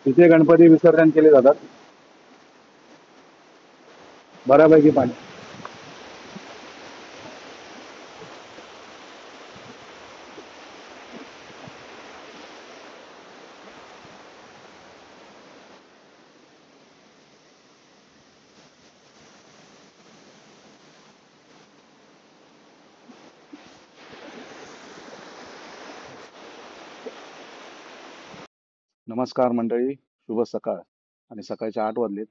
तिथे गणपती विसर्जन केले जातात. बऱ्यापैकी पाणी. नमस्कार मंडळी, शुभ सकाळ. आणि सकाळचे 8 वाजलेत.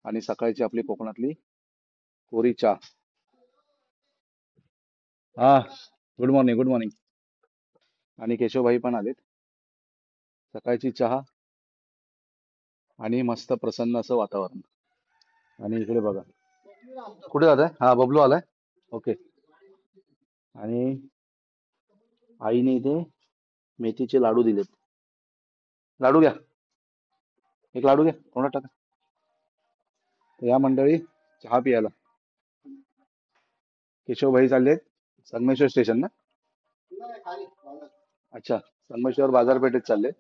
आणि सकाळची आपली कोकणातली कोरी चहा. हा, गुड मॉर्निंग, गुड मॉर्निंग. आणि केशवभाई पण आलेत. सकाळची चहा आणि मस्त प्रसन्न असं वातावरण. आणि इकडे बघा, कुठे जात आहे? हा, बबलू आलाय. ओके. आणि आईने इथे मेथीचे लाडू दिलेत. लाडू घ्या, एक लाडू घ्या, तोंडात टाका. तर या मंडळी चहा पियाला केशवभाई चाललेत संगमेश्वर स्टेशन ना. अच्छा, संगमेश्वर बाजारपेठेत चाललेत.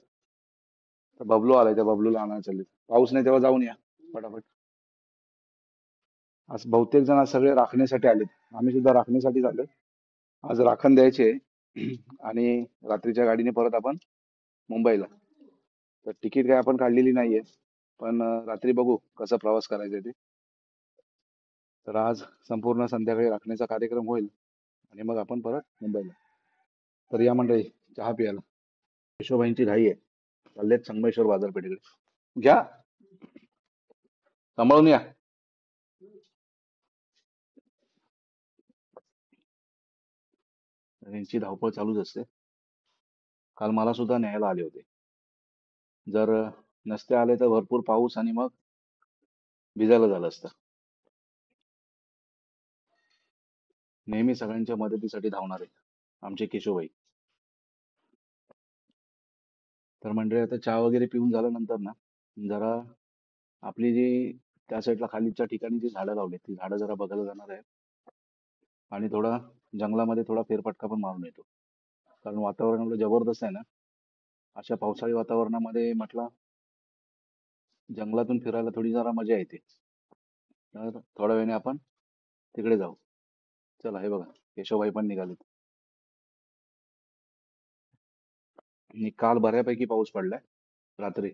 तर बबलू आलाय, त्या बबलूला आणायला चाललेत. पाऊस नाही तेव्हा जाऊन या फटाफट. आज बहुतेक जण आज सगळे राखण्यासाठी आलेत. आम्ही सुद्धा राखण्यासाठी चाललोय. आज राखण द्यायचे आणि रात्रीच्या गाडीने परत आपण मुंबईला. तर तिकीट काय आपण काढलेली नाहीये, पण रात्री बघू कसा प्रवास करायचा ते. तर आज संपूर्ण संध्याकाळी राखण्याचा कार्यक्रम होईल आणि मग आपण परत मुंबईला. तर या मंडळी चहा प्यायला. यशोबाईंची घाई आहे, चाललेत संगमेश्वर बाजारपेठेकडे. घ्या, सांभाळून या. यांची धावपळ चालूच असते. काल मला सुद्धा न्यायला आले होते. जर नसते आले तर भरपूर पाऊस आणि मग भिजायला झालं असतं. नेहमी सगळ्यांच्या मदतीसाठी धावणारे आमचे केशवभाई. तर मंडळी आता चहा वगैरे पिऊन झाल्यानंतर ना, जरा आपली जी त्या साईडला खालीच्या ठिकाणी जी झाडं लावली ती झाडं जरा बघायला जाणार आहे. आणि थोडा जंगलामध्ये थोडा फेरफटका पण मारून येतो. कारण वातावरण एवढं जबरदस्त आहे ना, अशा पावसाळी वातावरणामध्ये म्हटलं जंगलातून फिरायला थोडी जरा मजा येते. तर थोड्या वेळाने आपण तिकडे जाऊ. चला, हे बघा केशवभाई पण निघालेत. आणि काल बऱ्यापैकी पाऊस पडलाय रात्री.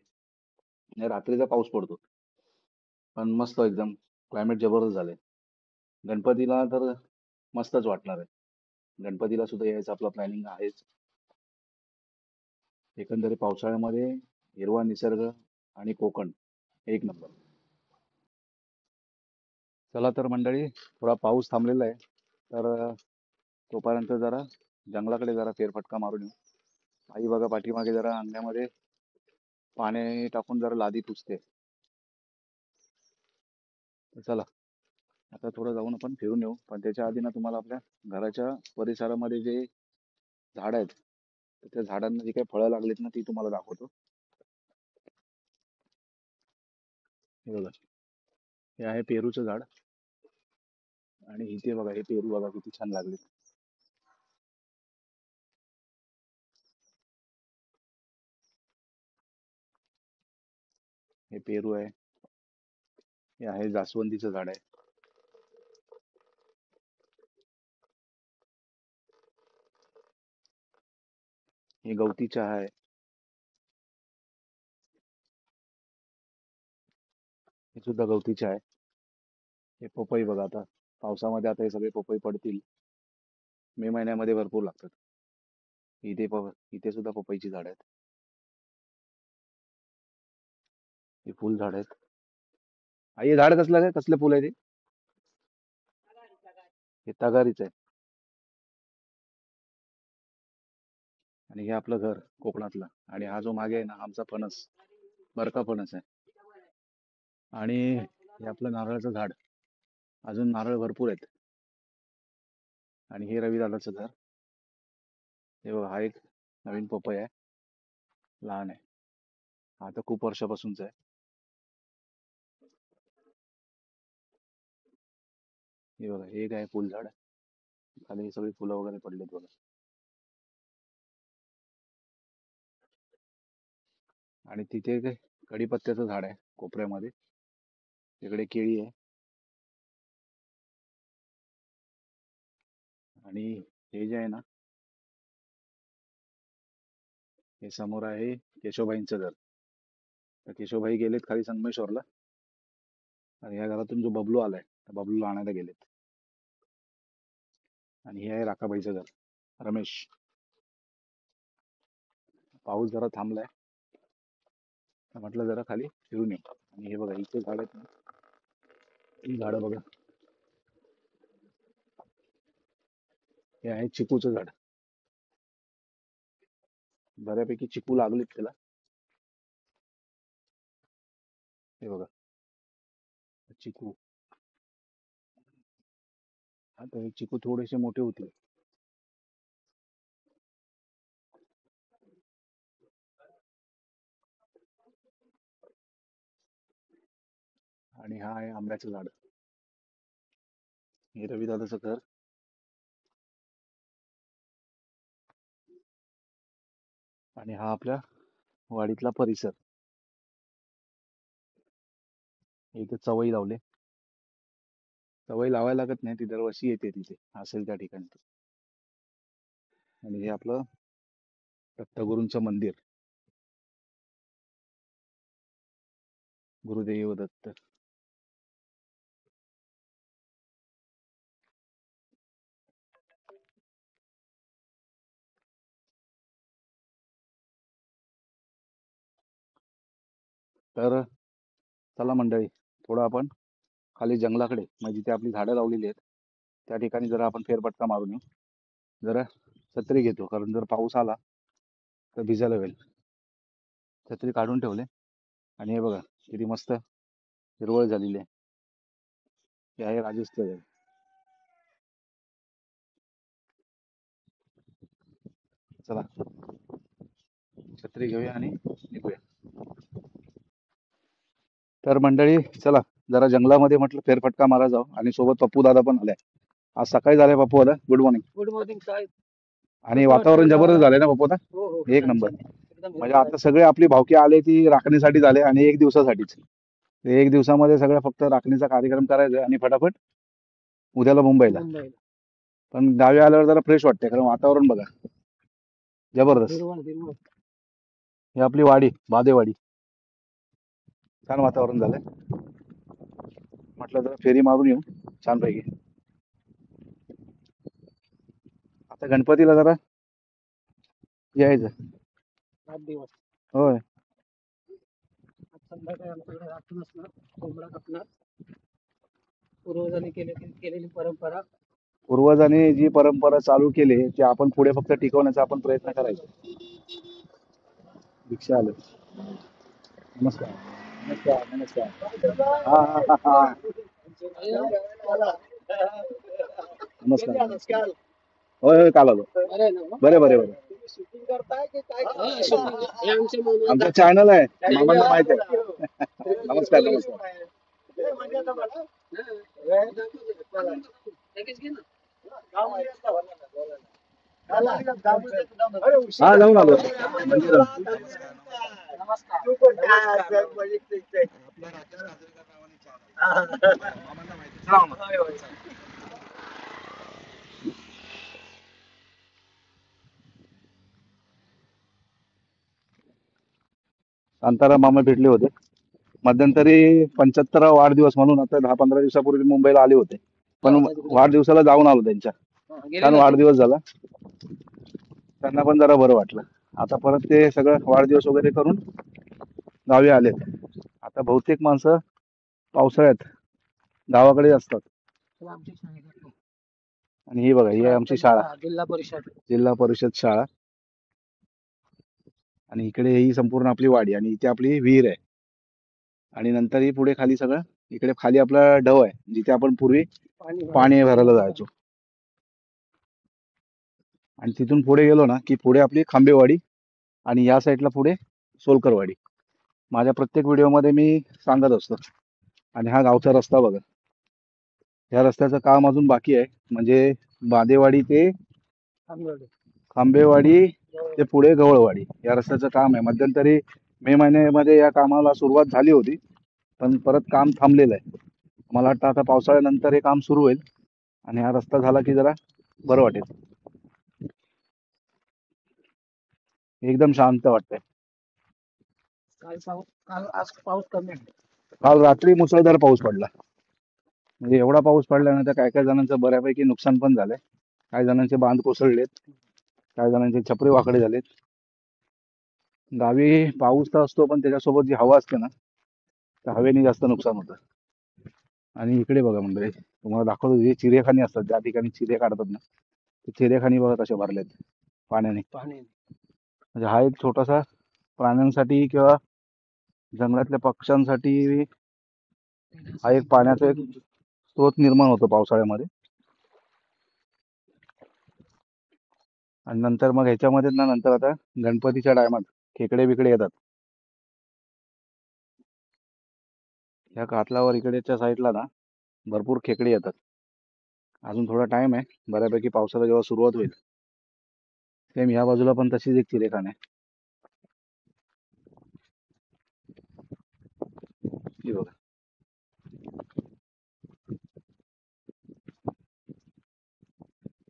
नाही, रात्रीचा पाऊस पडतो, पण मस्त एकदम क्लायमेट जबरदस्त झालंय. गणपतीला तर मस्तच वाटणार आहे. गणपतीला सुद्धा यायचं आपलं प्लॅनिंग आहेच. एकंदरीत पावसाळ्यामध्ये हिरवा निसर्ग आणि कोकण एक नंबर. चला तर मंडळी, थोडा पाऊस थांबलेला आहे, तर तोपर्यंत जरा जंगलाकडे जरा फेरफटका मारून येऊ. आई बघा पाठीमागे जरा अंगणामध्ये पाणी टाकून जरा लादी पुसते. तर चला, आता थोडं जाऊन आपण फिरून येऊ. पण त्याच्या आधी ना तुम्हाला आपल्या घराच्या परिसरामध्ये जे झाड आहेत, तर त्या झाडांना जी काही फळं लागलीत ना ती तुम्हाला दाखवतो. हे बघा, हे आहे पेरूचं झाड. आणि इथे बघा, हे पेरू बघा किती छान लागले. हे पेरू आहे. हे आहे जास्वंदीचं झाड आहे. हे गवती चहा आहे. हे सुद्धा गवती चहा आहे. हे पपई बघा, आता पावसामध्ये आता हे सगळे पपई पडतील. मे महिन्यामध्ये भरपूर लागतात. इथे सुद्धा पपईची झाड आहेत. हे फुल झाड आहेत. आई, हे झाड कसलं आहे, कसलं फुल आहे ते? हे तगारीच आहे. आणि हे आपलं घर कोकणातलं. आणि हा जो मागे आहे ना, आमचा फणस, बरका फणस आहे. आणि हे आपलं नारळाचं झाड. अजून नारळ भरपूर आहेत. आणि हे रवी दादाचं घर. हे बघा, हा एक नवीन पपई आहे, लहान आहे. हा तर खूप वर्षापासूनच आहे. हे बघा, हे एक आहे फुलझाड. खाली सगळी फुलं वगैरे पडलेत बघा. आणि तिथे कढीपत्त्याचं झाड आहे कोपऱ्यामध्ये. तिकडे केळी आहे. आणि हे जे आहे ना, हे समोर आहे केशवभाईंचं घर. तर केशवभाई गेलेत खाली संगमेश्वरला, आणि या घरातून जो बबलू आलाय त्या बबलूला आणायला गेलेत. आणि हे आहे राकाबाईचं घर, रमेश. पाऊस जरा थांबलाय, तर म्हटलं जरा खाली फिरून ये. आणि हे बघा इथे झाड आहेत ना, ही झाडं बघा. हे आहे चिकूचं झाड. बऱ्यापैकी चिकू लागलेत त्याला. हे बघा चिकू. आता हे चिकू थोडेसे मोठे होतील. आणि हा आहे आंब्याचं झाड. हे रविदादाचं घर. आणि हा आपल्या वाडीतला परिसर. इथे चवई लावले. चवई लावायला लागत नाही, ती दरवर्षी येते तिथे असेल त्या ठिकाणी. आणि हे आपलं दत्तगुरूंचं मंदिर, गुरुदेव दत्त. तर चला मंडळी, थोडं आपण खाली जंगलाकडे, म्हणजे जिथे आपली झाडं लावलेली आहेत त्या ठिकाणी जरा आपण फेरफटका मारून येऊ. जरा छत्री घेतो, कारण जर पाऊस आला तर भिजायला होईल. छत्री काढून ठेवले. आणि हे बघा किती मस्त हिरवळ झालेली आहे. हे आहे राजस्थळ. चला छत्री घेऊया आणि निघूया. तर मंडळी चला जरा जंगलामध्ये म्हटलं फेरफटका मारा जाऊ. आणि सोबत पप्पू दादा पण आलाय. आज सकाळी झाले पप्पू दादा, गुड मॉर्निंग. गुड मॉर्निंग साहेब. आणि वातावरण जबरदस्त झालंय ना पप्पू दादा, हो हो, एक नंबर. म्हणजे आता सगळे आपली भावकी आले ती राखणीसाठी झाले, आणि एक दिवसासाठीच. एक दिवसामध्ये सगळं फक्त राखणीचा कार्यक्रम करायचा आणि फटाफट उद्याला मुंबईला. पण गावी आल्यावर जरा फ्रेश वाटते, कारण वातावरण बघा जबरदस्त. ही आपली वाडी, बादेवाडी. छान वातावरण झालंय. म्हटलं जरा फेरी मारून येऊ छानपैकी. आता गणपतीला जरा यायचं. 7 दिवस. होय. आज संध्याकाळी आमच्याकडे रात्री असणार, कोंबडा कापणार. पूर्वजांनी केलेली परंपरा. पूर्वजांनी जी परंपरा चालू केली ती आपण पुढे फक्त टिकवण्याचा आपण प्रयत्न करायचा. दीक्षा आले. नमस्कार नमस्कार नमस्कार. हा हा हा हा. नमस्कार. होय होय, काल आलो. बरे बरे बरे. आमचं चॅनल आहे, मामांना माहित आहे. नमस्कार नमस्कार. हा जाऊन आलो. शांताराम मामा भेटले होते मध्यंतरी 75वा वाढदिवस म्हणून. आता 10-15 दिवसापूर्वी मुंबईला आले होते, पण वाढदिवसाला जाऊन आलो त्यांच्या. छान वाढदिवस झाला, त्यांना पण जरा बरं वाटलं. आता परत ते सगळं वाढदिवस वगैरे करून गावी आलेत. आता बहुतेक माणसं पावसाळ्यात गावाकडे असतात. आणि ही बघा, ही आहे आमची शाळा, जिल्हा परिषद शाळा. आणि इकडे ही संपूर्ण आपली वाडी, आणि इथे आपली विहीर आहे. आणि नंतर ही पुढे खाली सगळं, इकडे खाली आपला डव आहे, जिथे आपण पूर्वी पाणी भरायला जायचो. आणि तिथून पुढे गेलो ना की पुढे आपली खांबेवाडी, आणि या साईडला पुढे सोलकरवाडी. माझ्या प्रत्येक व्हिडिओमध्ये मी सांगत असतो. आणि हा गावचा रस्ता बघा. या रस्त्याचं काम अजून बाकी आहे, म्हणजे बादेवाडी ते खांबेवाडी ते पुढे गवळवाडी या रस्त्याचं काम आहे. मध्यंतरी मे महिन्यामध्ये या कामाला सुरुवात झाली होती, पण परत काम थांबलेलं आहे. मला वाटतं आता पावसाळ्यानंतर हे काम सुरू होईल आणि हा रस्ता झाला की जरा बरं वाटेल. एकदम शांत वाटतंय. काल आज पाऊस कमी आहे. काल रात्री मुसळधार पाऊस पडला. म्हणजे एवढा पाऊस पडल्यानंतर काय काय जणांचं बऱ्यापैकी नुकसान पण झालंय. काही जणांचे बांध कोसळलेत, काही जणांचे छपरे वाकडे झालेत. गावी पाऊस तर असतो, पण त्याच्यासोबत जी हवा असते ना, त्या हवेने जास्त नुकसान होतं. आणि इकडे बघा मंडळी, तुम्हाला दाखवतो, जे चिरेखानी असतात, ज्या ठिकाणी चिरे काढतात ना, ते चिरेखानी बघा कसे भरलेत पाण्याने. पाणी म्हणजे हा एक छोटासा प्राण्यांसाठी किंवा जंगलातल्या पक्ष्यांसाठी हा एक पाण्याचा एक स्रोत निर्माण होतो पावसाळ्यामध्ये. आणि नंतर मग ह्याच्यामध्ये ना, नंतर आता गणपतीच्या टायमात खेकडे बिकडे येतात. ह्या कातलावर इकडेच्या साईडला ना भरपूर खेकडे येतात. अजून थोडा टाइम आहे, बऱ्यापैकी पावसाला जेव्हा सुरुवात होईल. सेम ह्या बाजूला पण तशीच एक चिरेखान आहे. ही बघा.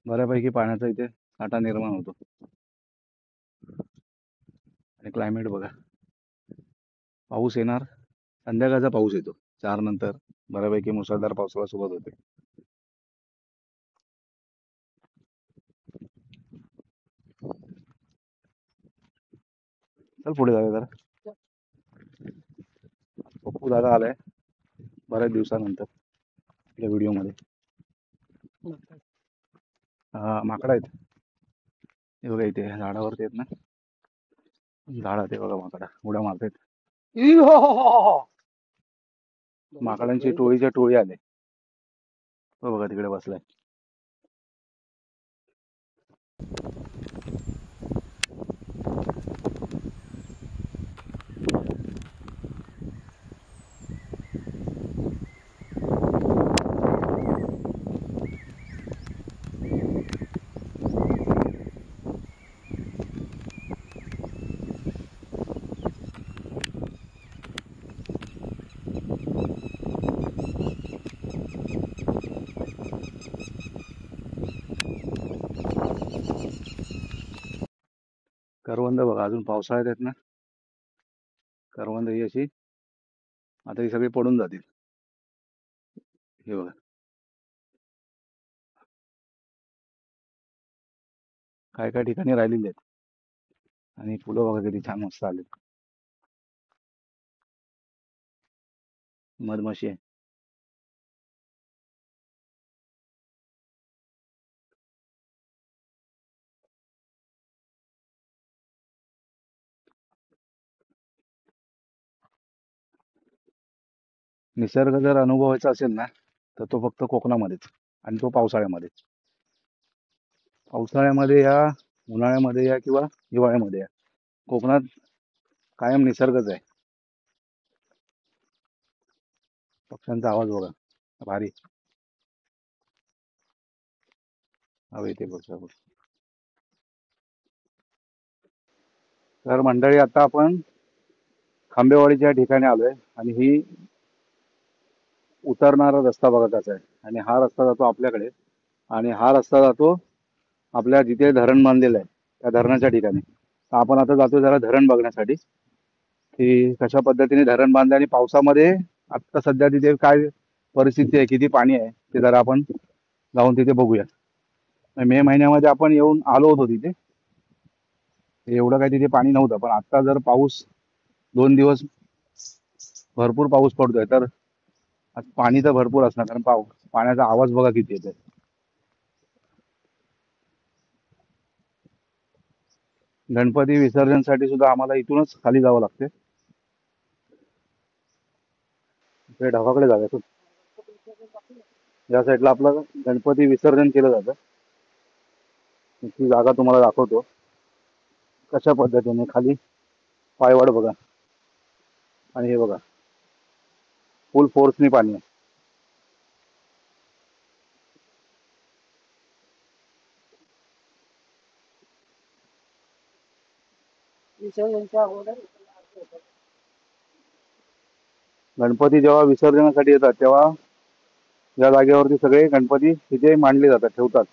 बऱ्यापैकी पाण्याचा इथे साठा निर्माण होतो. आणि क्लायमेट बघा, पाऊस येणार, संध्याकाळचा पाऊस येतो 4 नंतर, बऱ्यापैकी मुसळधार पावसाला सुरुवात होते. चल पुढे जाऊया जरा. पप्पू दादा आलाय बऱ्याच दिवसानंतर आपल्या व्हिडिओमध्ये. माकडं आहेत हे बघा, इथे झाडावरती आहेत ना, झाडात आहे बघा, माकडा उड्या मारतायत. माकडांची टोळीच्या टोळी आले. तो बघा तिकडे बसलाय. करवंद बघा, अजून पावसाळ्यात आहेत ना, करवंद ही अशी आता ही सगळी पडून जातील. हे बघा, काय काय ठिकाणी राहिलेली आहेत. आणि फुलं बघा किती छान मस्त आले. मधमाशी आहे. निसर्ग जर अनुभवायचा असेल ना, तर तो फक्त कोकणामध्येच, आणि तो पावसाळ्यामध्येच. पावसाळ्यामध्ये या, उन्हाळ्यामध्ये या, किंवा हिवाळ्यामध्ये या, कोकणात कायम निसर्गच आहे. पक्ष्यांचा आवाज बघा, भारी हवे येते बघ. तर मंडळी, आता आपण खांबेवाडीच्या ठिकाणी आलोय, आणि ही उतरणारा रस्ता बघा कसा आहे. आणि हा रस्ता जातो आपल्याकडे, आणि हा रस्ता जातो आपल्या जिथे धरण बांधलेलं आहे त्या धरणाच्या ठिकाणी. तर आपण आता जातो जरा धरण बघण्यासाठी, की कशा पद्धतीने धरण बांधलं, आणि पावसामध्ये आता सध्या तिथे काय परिस्थिती आहे, किती पाणी आहे, ते जरा आपण जाऊन तिथे बघूया. मे महिन्यामध्ये आपण येऊन आलो होतो तिथे, एवढं काही तिथे पाणी नव्हतं. पण आता जर पाऊस 2 दिवस भरपूर पाऊस पडतोय, तर आज पाणी तर भरपूर असणार, कारण पाण्याचा आवाज बघा किती येतोय. गणपती विसर्जनसाठी सुद्धा आम्हाला इथूनच खाली जावं लागते. इकडे ढगाकडे जाऊया. या साईडला आपलं गणपती विसर्जन केलं जातं. ती जागा तुम्हाला दाखवतो कशा पद्धतीने. खाली पायवाड बघा, आणि हे बघा फुल फोर्सनी पाणी आहे. विसर्जनच्या अगोदर गणपती जेव्हा विसर्जनासाठी येतात तेव्हा या जागेवरती सगळे गणपती तिथे मांडले जातात, ठेवतात.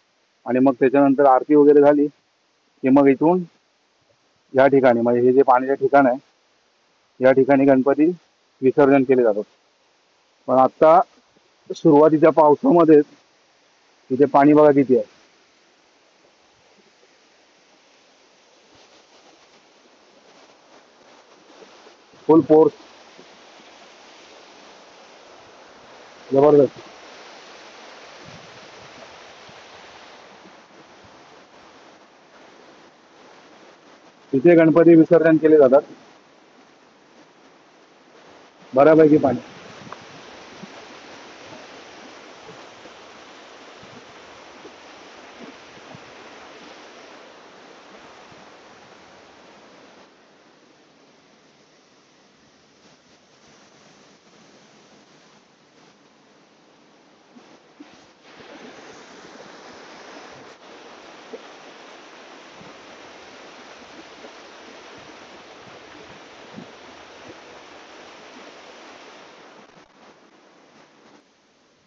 आणि मग त्याच्यानंतर आरती वगैरे झाली की मग इथून या ठिकाणी म्हणजे हे जे पाण्याचे ठिकाण आहे या ठिकाणी गणपती विसर्जन केले जातात. पण आता सुरुवातीच्या पावसामध्ये तिथे पाणी बघा किती आहे. फुल फोर्स, जबरदस्त. तिथे गणपती विसर्जन केले जातात. बऱ्यापैकी पाणी.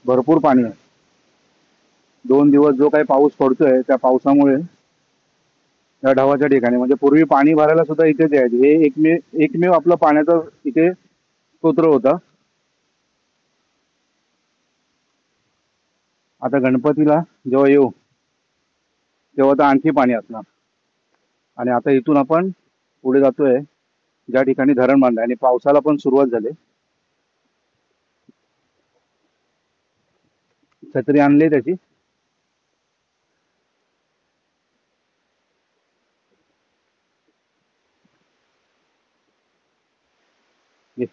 भरपूर पाणी आहे. 2 दिवस जो काही पाऊस पडतोय त्या पावसामुळे या ढवाच्या ठिकाणी म्हणजे पूर्वी पाणी भरायला सुद्धा इथेच यायचे. हे एकमेव आपलं पाण्याचं इथे स्तोत्र होता. आता गणपतीला जेव्हा येऊ तेव्हा तर आणखी पाणी असणार. आणि आता इथून आपण पुढे जातोय ज्या ठिकाणी धरण बांधलंय आणि पावसाला पण सुरुवात झाली. छत्री आणली त्याची. ये.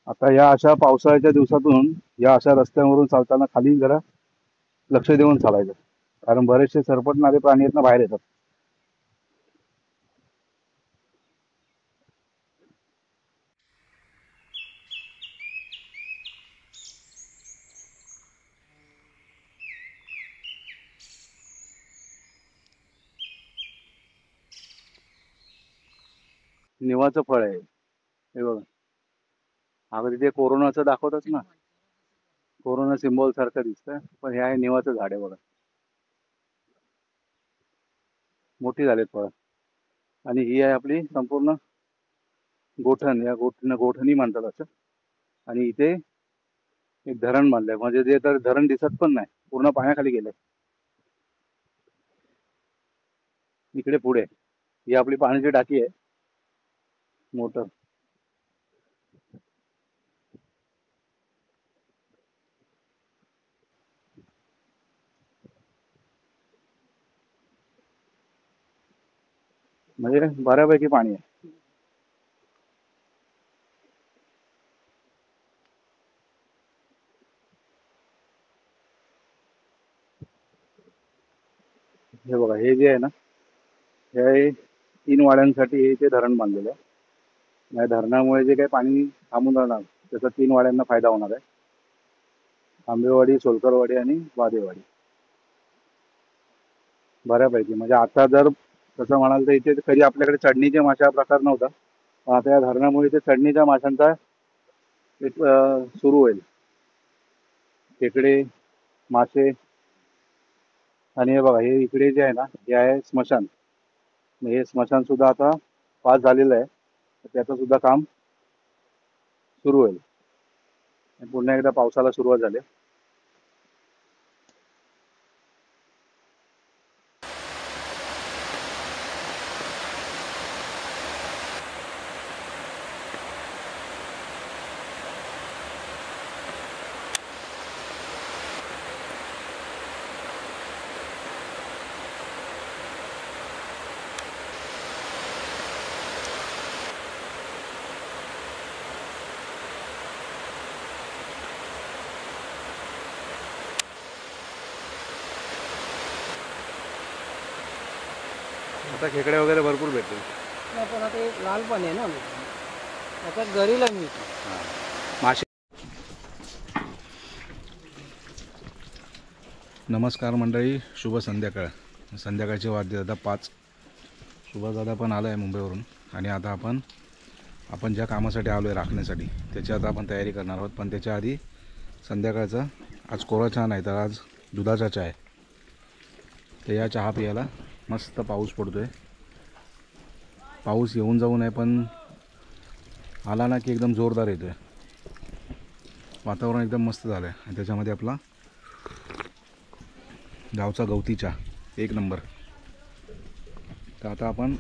आता या अशा पावसाळ्याच्या दिवसातून या अशा रस्त्यांवरून चालताना खाली जरा लक्ष देऊन चालायचं, कारण बरेचसे सरपटणारे प्राणी आहेत ना बाहेर येतात. निवाचं फळ आहे हे बघा. अगं तिथे कोरोनाचं दाखवतच ना, कोरोना सिम्बॉल सारखं दिसतंय, पण हे आहे निवाचं झाड आहे बघा. मोठी झालेत फळं. आणि ही आहे आपली संपूर्ण गोठण. या गोठणी म्हणतात असं. आणि इथे एक धरण बांधलंय म्हणजे जे तर धरण दिसत पण नाही, पूर्ण पाण्याखाली गेलंय. इकडे पुढे ही आपली पाण्याची टाकी आहे, मोटर. म्हणजे बऱ्यापैकी पाणी आहे. हे बघा, हे जे आहे ना, हे 3 वाड्यांसाठी हे ते धरण बांधलेलं आहे. या धरणामुळे जे काही पाणी थांबून राहणार त्याचा 3 वाड्यांना फायदा होणार आहे. आंबेवाडी, सोलकरवाडी आणि वादेवाडी. बऱ्यापैकी म्हणजे आता जर तसं म्हणाल तर इथे कधी आपल्याकडे चढणीचे मासे हा प्रकार नव्हता, पण आता या धरणामुळे ते चढणीच्या माशांचा एक सुरू होईल. खेकडे, मासे. आणि हे बघा, हे इकडे जे आहे ना, हे आहे स्मशान. हे स्मशान सुद्धा आता पास झालेलं आहे, तर त्याचं सुद्धा काम सुरू होईल. आणि पुन्हा एकदा पावसाला सुरुवात झाली. आता खेकडे वगैरे भरपूर भेटतील. पण आता एक लाल पण आहे ना, त्याचा गरीला मिळतो. मासे नमस्कार मंडळी, शुभ संध्याकाळ. संध्याकाळचे वाजले आता 5. सुभाषदादा पण आला आहे मुंबईवरून आणि आता आपण ज्या कामासाठी आलो आहे राखण्यासाठी त्याची आता आपण तयारी करणार आहोत. पण त्याच्या आधी संध्याकाळचा आज कोरा चहा नाही तर आज दुधाचा चहा आहे. तर या चहा पियाला मस्त पाऊस पडतो आहे. पाऊस येऊन जाऊ नये पण आला ना की एकदम जोरदार येतो आहे. वातावरण एकदम मस्त झालं आहे आणि त्याच्यामध्ये आपला गावचा गवती चहा एक नंबर. तर आता आपण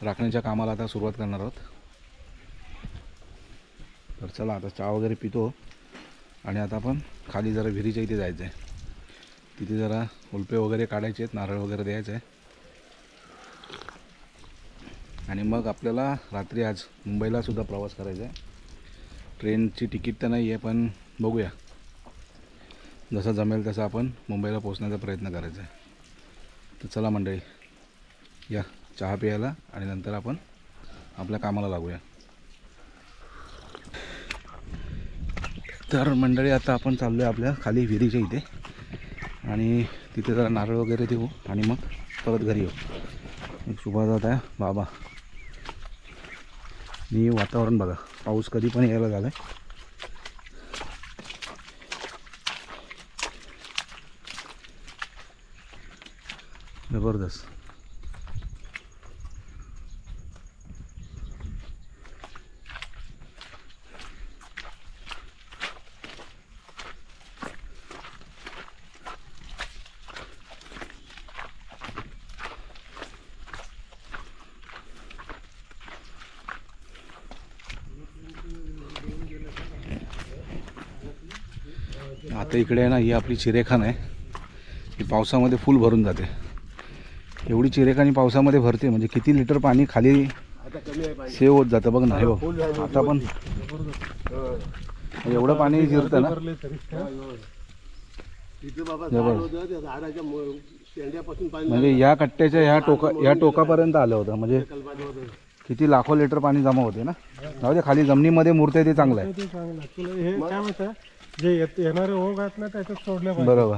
राखण्याच्या कामाला आता सुरुवात करणार आहोत. तर चला आता चहा वगैरे पितो आणि आता आपण खाली जरा विहिरीच्या इथे जायचं आहे. तिथे जरा उल्पे वगैरे काढायचे आहेत, नारळ वगैरे द्यायचं आहे आणि मग आपल्याला रात्री आज मुंबईला सुद्धा प्रवास करायचा आहे. ट्रेनची तिकीट तर नाही आहे पण बघूया, जसं जमेल तसं आपण मुंबईला पोहोचण्याचा प्रयत्न करायचा आहे. तर चला मंडळी, या चहा प्यायला आणि नंतर आपण आपल्या कामाला लागूया. तर मंडळी आता आपण चाललो आहे आपल्या खाली विहिरीच्या इथे आणि तिथे जरा नारळ वगैरे देऊ आणि मग परत घरी येऊ. एक सुभाषदादा आहे, बाबा मी वातावरण बघा, पाऊस कधी पण यायला झाला आहे. जबरदस्त. आता इकडे आहे ना, ही आपली चिरेखान आहे. ही पावसामध्ये फुल भरून जाते. एवढी चिरेखानी पावसामध्ये भरते म्हणजे किती लिटर पाणी खाली सेव होत जातं बघ ना. हे बघ आता पण एवढं पाणी जिरतं ना. म्हणजे या कट्ट्याच्या ह्या टोकापर्यंत आलं होतं. म्हणजे किती लाखो लिटर पाणी जमा होते ना. जाऊ दे, खाली जमिनीमध्ये मूर्ती ते चांगलं आहे. जे येणारे ओघ आहेत ना त्याच्यात सोडले पाहिजे. बरोबर.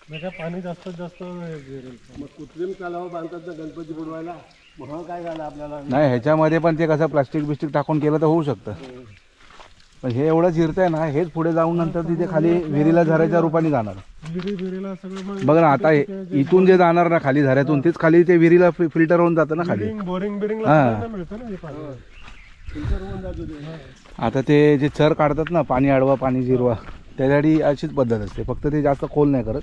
म्हणजे पाणी जास्तीत जास्त मग कृत्रिम तलाव बांधतात ना गणपती बुडवायला. मग काय झालं आपल्याला नाही, ह्याच्यामध्ये पण ते कसं प्लास्टिक टाकून केलं तर होऊ शकतं. पण हे एवढं जिरतंय ना, हेच पुढे जाऊन नंतर तिथे खाली विहिरीला झऱ्याच्या रूपाने जाणार. विहिरीला सगळं बघ ना, आता इथून जे जाणार ना खाली झऱ्यातून तेच खाली ते विहिरीला फिल्टर होऊन जातं ना खाली. बोरिंग हां. मिळतं ना हे पाणी. आता ते जे चर काढतात ना, पाणी अडवा पाणी जिरवा, त्यासाठी अशीच पद्धत असते. फक्त ते जास्त खोल नाही करत.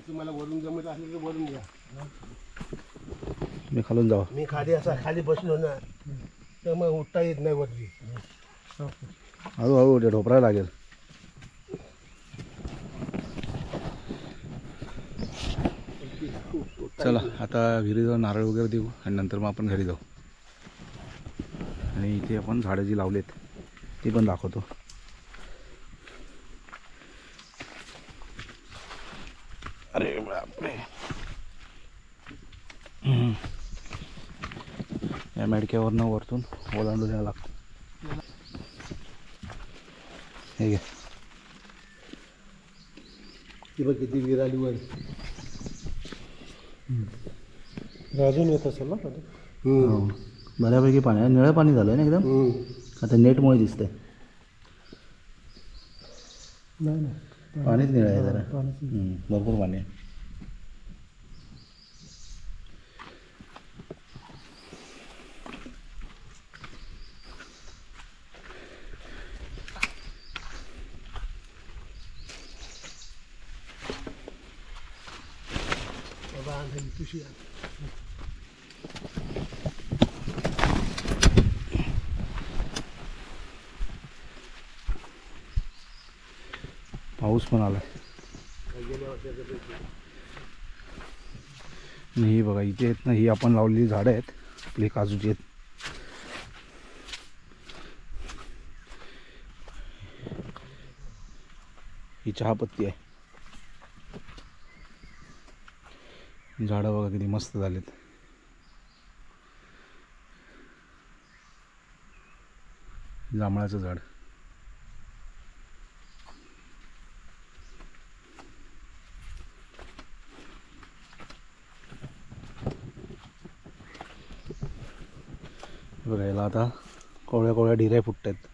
तुम्हाला वरून जमत असेल तर वरून घ्या. मी खालून जावा. मी खाली बसलो ना तर मग उठता येत नाही वरती. हळूहळू ते ढोपरायला लागेल. चला आता विहिरीवर नारळ वगैरे देऊ आणि नंतर मग आपण घरी जाऊ. आणि इथे आपण झाडं जी लावलेत ती पण दाखवतो. अरे बापरे, या मेडक्यावरनं वरतून ओलांडून यायला लागतं. हे घे. ती बघ किती विराली वर अजून येत असेल ना. बऱ्यापैकी पाणी आहे, निळं पाणी झालं आहे ना एकदम. आता नेटमुळे दिसतंय. नाही पाणीच निळं आहे जरा. भरपूर पाणी आहे. पाऊस पण आला. ही बघा इथे आहेत ना, ही आपण लावलेली झाडं आहेत आपली काजूची आहेत. ही चहापत्ती आहे. झाडं बघा किती मस्त झालेत. जांभळाचं झाड. बघा याला आता कोवळ्या कोवळ्या डिऱ्या फुटत आहेत.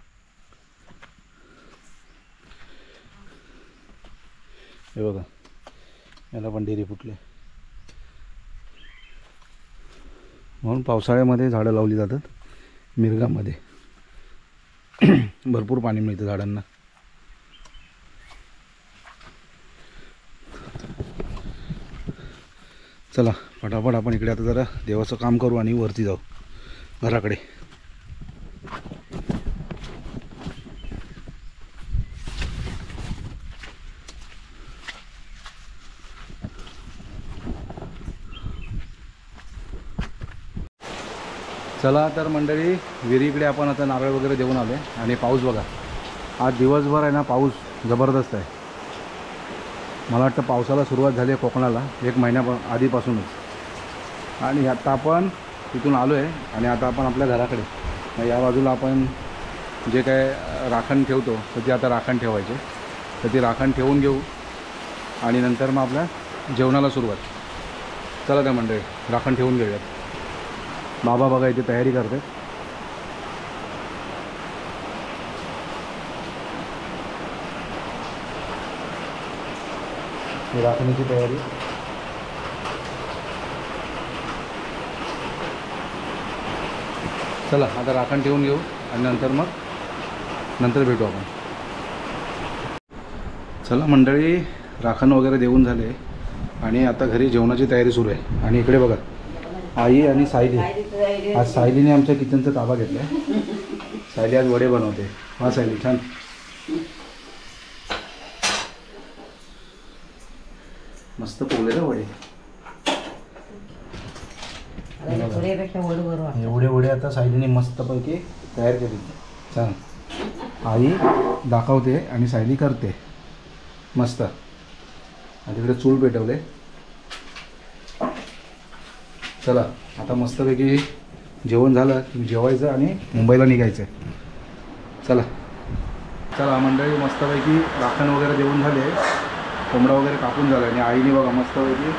हे बघा याला पण डिरी फुटले. म्हणून पावसाळ्यामध्ये झाडं लावली जातात. मिरगामध्ये भरपूर पाणी मिळतं झाडांना. चला फटाफट आपण इकडे आता जरा देवाचं काम करू आणि वरती जाऊ घराकडे. चला तर मंडळी, विहिरीकडे आपण आता नारळ वगैरे देऊन आलो आहे. आणि पाऊस बघा, आज दिवसभर आहे ना पाऊस जबरदस्त आहे. मला वाटतं पावसाला सुरुवात झाली आहे कोकणाला 1 महिन्या आधीपासूनच. आणि आता आपण तिथून आलो आहे आणि आता आपण आपल्या घराकडे या बाजूला आपण जे काय राखण ठेवतो तर ते आता राखण ठेवायचे. तर ती राखण ठेवून घेऊ आणि नंतर मग आपल्या जेवणाला सुरुवात. चला त्या मंडळी राखण ठेवून घेऊयात. बाबा बघा इथे तयारी करते. राखणीची तयारी. चला आता राखण ठेवून घेऊ आणि नंतर भेटू आपण. चला मंडळी, राखण वगैरे देऊन झाले आणि आता घरी जेवणाची तयारी सुरू आहे. आणि इकडे बघा आई आणि सायली. आज सायलीने आमच्या किचनचा ताबा घेतला आहे. सायली आज वडे बनवते. हा सायली छान. मस्त पोगले ना वडे. एवढे वडे आता सायलीने मस्तपैकी तयार केले. छान. आई दाखवते आणि सायली करते मस्त. आणि तिकडे चूल पेटवले. चला आता मस्तपैकी जेवण झालं की जेवायचं आणि मुंबईला निघायचं. चला चला मंडळी, मस्तपैकी राखण वगैरे देऊन झाले, कोंबडा वगैरे कापून झाला आणि आईने बघा मस्तपैकी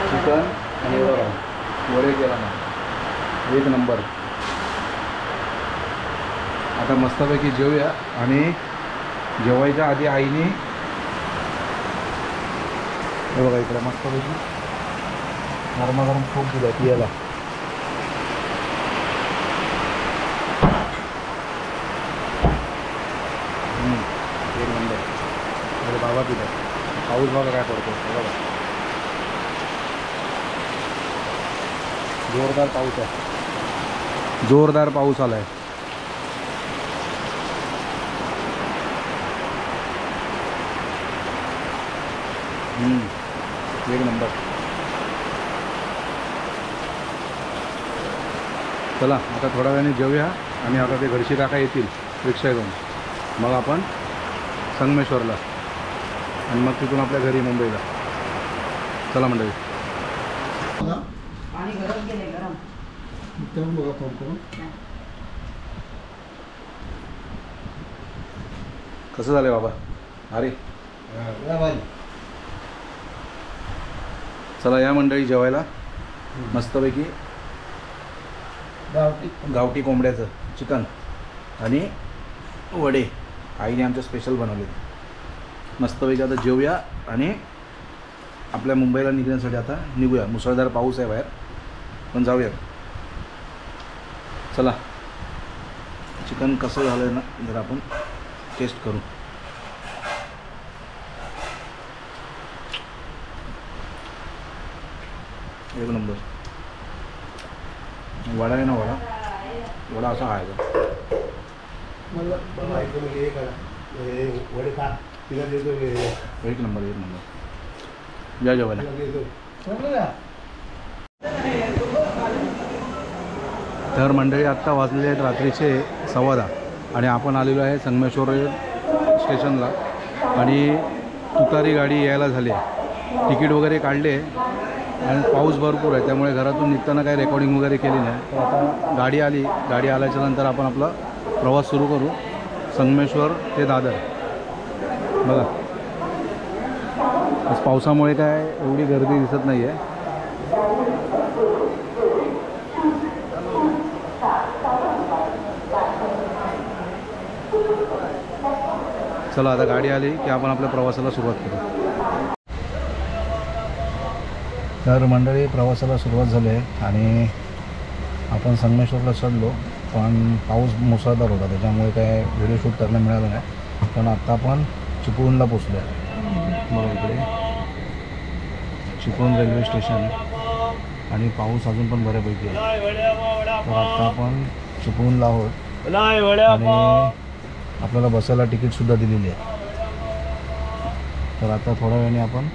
चिकन आणि बघा वडे केला ना 1 नंबर. आता मस्तपैकी जेवूया. आणि जेवायच्या आधी आईने हे बघा इकडे मस्तपैकी गरमागरम खूप दिलं पियाला. एक नंबर. अरे बाबा पितात. पाऊस बघा काय पडतो बघा. जोरदार पाऊस आहे. जोरदार पाऊस आला आहे. एक नंबर. चला आता थोड्या वेळाने जेवूया आणि आता ते घरची काका येतील रिक्षा घेऊन. मग आपण संगमेश्वरला आणि मग तिथून आपल्या घरी मुंबईला. चला मंडळी. कसं झालं बाबा? अरे चला या मंडळी जेवायला. मस्तपैकी गावठी कोंबड्याचं चिकन आणि वडे आईने आमच्या स्पेशल बनवले. मस्तपैकी आता जेवूया आणि आपल्या मुंबईला निघण्यासाठी आता निघूया. मुसळधार पाऊस आहे बाहेर पण जाऊया. चला चिकन कसं झालं आहे ना जरा आपण टेस्ट करू. एक नंबर. वडा आहे ना, वडा असा खायचा. एक नंबर. या जेवायला. तर मंडळी आत्ता वाजलेले आहेत रात्रीचे 10:15 आणि आपण आलेलो आहे संगमेश्वर स्टेशनला. आणि तुतारी गाडी यायला झाली आहे. तिकीट वगैरे काढले आणि पाऊस भरपूर आहे त्यामुळे घरातून निघताना काही रेकॉर्डिंग वगैरे केली नाही. तर आता गाडी आली, गाडी आल्याच्या नंतर आपण आपला प्रवास सुरू करू संगमेश्वर ते दादर. बघा आज पावसामुळे काय एवढी गर्दी दिसत नाही आहे. चला आता गाडी आली की आपण आपल्या प्रवासाला सुरुवात करू. तर मंडळी प्रवासाला सुरुवात झाली आहे आणि आपण संगमेश्वरला चढलो, पण पाऊस मुसळधार होता त्याच्यामुळे काय व्हिडिओ शूट करायला मिळालं नाही. पण आत्ता आपण चिपळूणला पोचलो आहे. बघा इकडे चिपळूण रेल्वे स्टेशन आणि पाऊस अजून पण बऱ्यापैकी आहे. तर आत्ता आपण चिपळूणला आहोत आणि आपल्याला बसायला तिकीटसुद्धा दिलेली आहे. तर आता थोड्या वेळाने आपण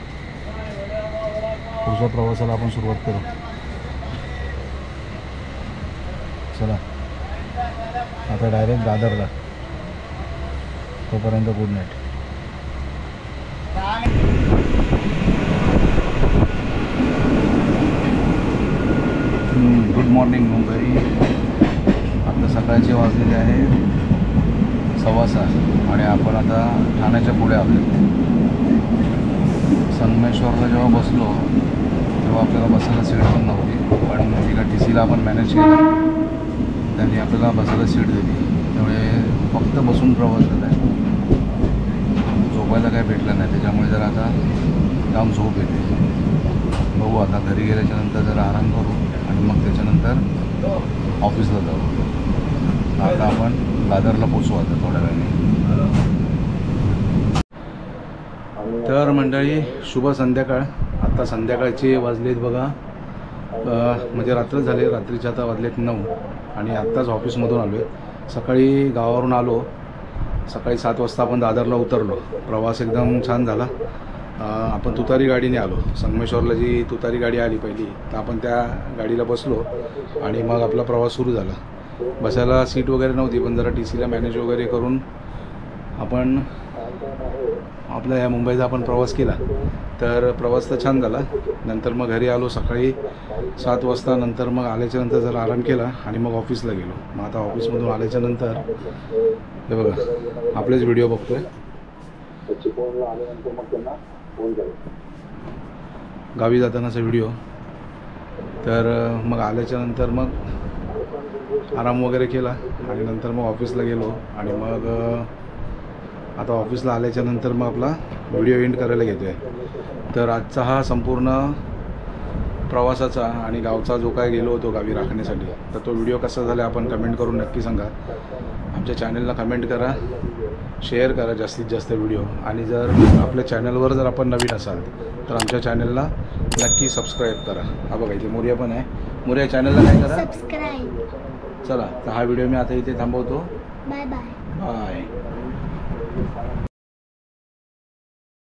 पुढच्या प्रवासाला आपण सुरुवात करू. चला आता डायरेक्ट दादरला. तोपर्यंत good night. Good morning Mumbai. आता सकाळचे वाजलेले आहे 6:15 आणि आपण आता ठाण्याच्या पुढे आलो. संगमेश्वरला जेव्हा बसलो तेव्हा आपल्याला बसायला सीट पण नव्हती, पण एका TCला आपण मॅनेज केलं, त्यांनी आपल्याला बसायला सीट दिली. त्यामुळे फक्त बसून प्रवास झाला आहे, झोपायला काय भेटलं नाही. त्याच्यामुळे जरा आता जाम झोप येते. बघू आता घरी गेल्याच्या नंतर जरा आराम करू आणि मग त्याच्यानंतर ऑफिसला जाऊ. आता आपण दादरला पोचू आता थोड्या वेळाने. तर मंडळी शुभ संध्याकाळ. आत्ता संध्याकाळचे वाजलेत बघा, म्हणजे रात्र झाले, रात्रीचे आता वाजलेत 9 आणि आत्ताच ऑफिसमधून आलो आहे. सकाळी गावावरून आलो, सकाळी 7 वाजता आपण दादरला उतरलो. प्रवास एकदम छान झाला. आपण तुतारी गाडीने आलो. संगमेश्वरला जी तुतारी गाडी आली पहिली, तर आपण त्या गाडीला बसलो आणि मग आपला प्रवास सुरू झाला. बसायला सीट वगैरे नव्हती, पण जरा TCला मॅनेज वगैरे करून आपण आपल्या या मुंबईचा आपण प्रवास केला. तर प्रवास तर छान झाला. नंतर मग घरी आलो सकाळी 7 वाजता. नंतर मग आल्याच्यानंतर जरा आराम केला आणि मग ऑफिसला गेलो. मग आता ऑफिसमधून आल्याच्यानंतर हे बघा आपलेच व्हिडिओ बघतोय. गावी जातानाचा व्हिडिओ. तर मग आल्याच्यानंतर मग आराम वगैरे केला आणि नंतर मग ऑफिसला गेलो आणि मग आता ऑफिसला आल्याच्यानंतर मग आपला व्हिडिओ एंड करायला घेतो आहे. तर आजचा हा संपूर्ण प्रवासाचा आणि गावचा जो काय गेलो होतो गावी राखण्यासाठी, तर तो व्हिडिओ कसा झाला आपण कमेंट करून नक्की सांगा. आमच्या चॅनलला कमेंट करा, शेअर करा जास्तीत जास्त व्हिडिओ. आणि जर आपल्या चॅनलवर जर आपण नवीन असाल तर आमच्या चॅनलला नक्की सबस्क्राईब करा. हा बघा इथे मोर्या पण आहे. मोर्या चॅनलला काय करा, सबस्क्राईब. चला तर हा व्हिडिओ मी आता इथे थांबवतो. Bye bye. बाय.